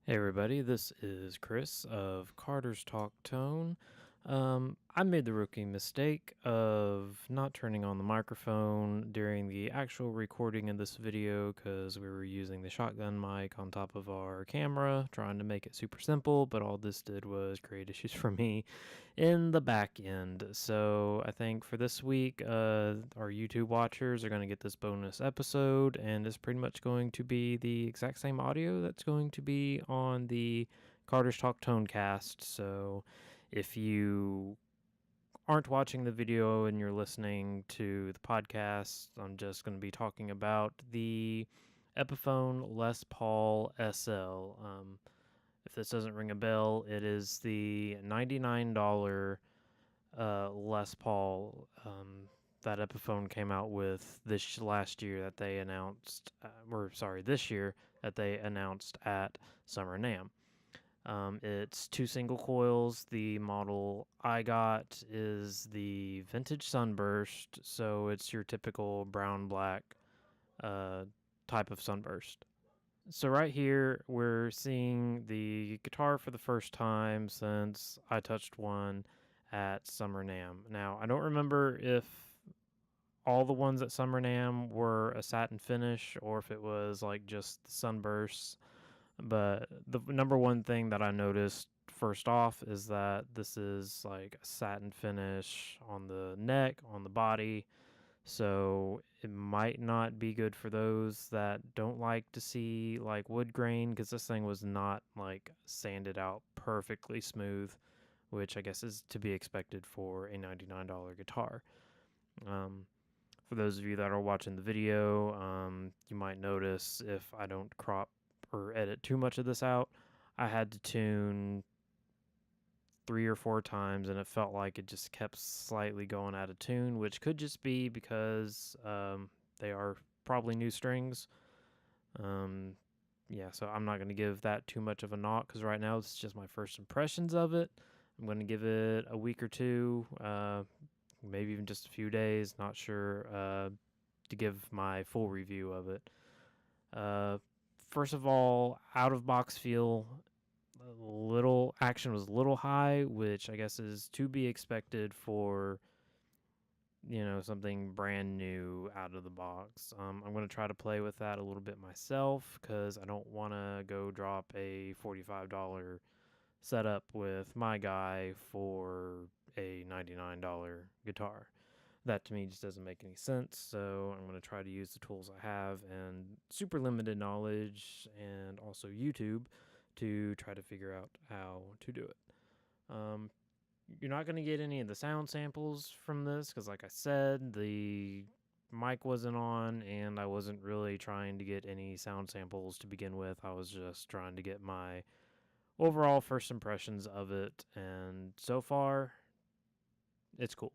Hey everybody, this is Chris of Carter's Talk Tone. I made the rookie mistake of not turning on the microphone during the actual recording of this video because we were using the shotgun mic on top of our camera, trying to make it super simple, but all this did was create issues for me in the back end. So I think for this week, our YouTube watchers are going to get this bonus episode, and it's pretty much going to be the exact same audio that's going to be on the Carter's Talk Tonecast. So if you aren't watching the video and you're listening to the podcast, I'm just going to be talking about the Epiphone Les Paul SL. If this doesn't ring a bell, it is the $99 Les Paul that Epiphone came out with this last year that they announced, this year that they announced at Summer NAMM. It's two single coils. The model I got is the Vintage Sunburst, so it's your typical brown black type of sunburst. So right here, we're seeing the guitar for the first time since I touched one at Summer NAMM. Now, I don't remember if all the ones at Summer NAMM were a satin finish or if it was like just the sunbursts. But the number one thing that I noticed first off is that this is like a satin finish on the neck, on the body. So it might not be good for those that don't like to see like wood grain because this thing was not like sanded out perfectly smooth, which I guess is to be expected for a $99 guitar. Um, for those of you that are watching the video, you might notice if I don't crop or edit too much of this out, I had to tune 3 or 4 times and it felt like it just kept slightly going out of tune, which could just be because they are probably new strings. Yeah, so I'm not going to give that too much of a knock because right now it's just my first impressions of it. I'm going to give it a week or two, maybe even just a few days, not sure, to give my full review of it. First of all, out of box feel, little action was a little high, which I guess is to be expected for something brand new out of the box. I'm going to try to play with that a little bit myself because I don't want to go drop a $45 setup with my guy for a $99 guitar. That to me just doesn't make any sense. So I'm going to try to use the tools I have and super limited knowledge and also YouTube to try to figure out how to do it. Um, you're not going to get any of the sound samples from this because, like I said, the mic wasn't on and I wasn't really trying to get any sound samples to begin with. I was just trying to get my overall first impressions of it, and so far, it's cool.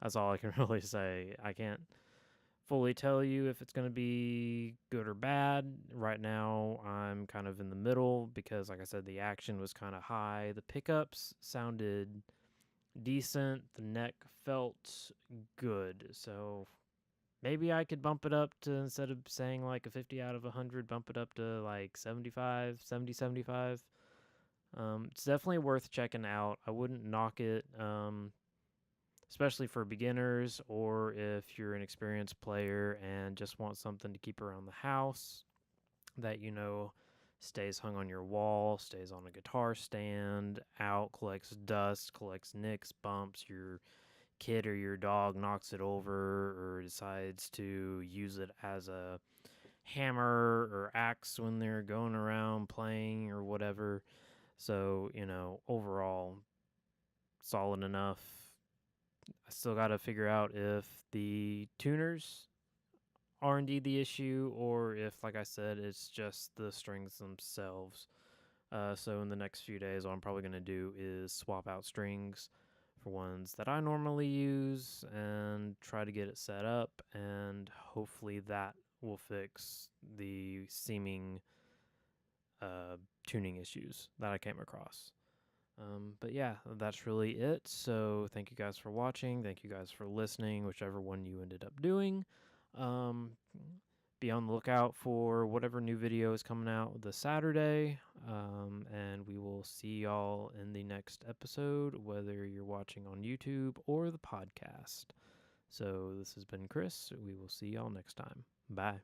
That's all I can really say. I can't fully tell you if it's going to be good or bad. Right now, I'm kind of in the middle because, like I said, the action was kind of high. The pickups sounded decent. The neck felt good. So maybe I could bump it up to, instead of saying like a 50 out of 100, bump it up to like 75, 70, 75. It's definitely worth checking out. I wouldn't knock it. Especially for beginners or if you're an experienced player and just want something to keep around the house that stays hung on your wall, stays on a guitar stand, out, collects dust, collects nicks, bumps, your kid or your dog knocks it over or decides to use it as a hammer or axe when they're going around playing or whatever. So, overall solid enough. I still got to figure out if the tuners are indeed the issue or if, like I said, it's just the strings themselves. So in the next few days, what I'm probably going to do is swap out strings for ones that I normally use and try to get it set up, and hopefully that will fix the seeming tuning issues that I came across. But yeah, that's really it. So thank you guys for watching. Thank you guys for listening, whichever one you ended up doing. Um, be on the lookout for whatever new video is coming out this Saturday. And we will see y'all in the next episode, whether you're watching on YouTube or the podcast. So this has been Chris. We will see y'all next time. Bye.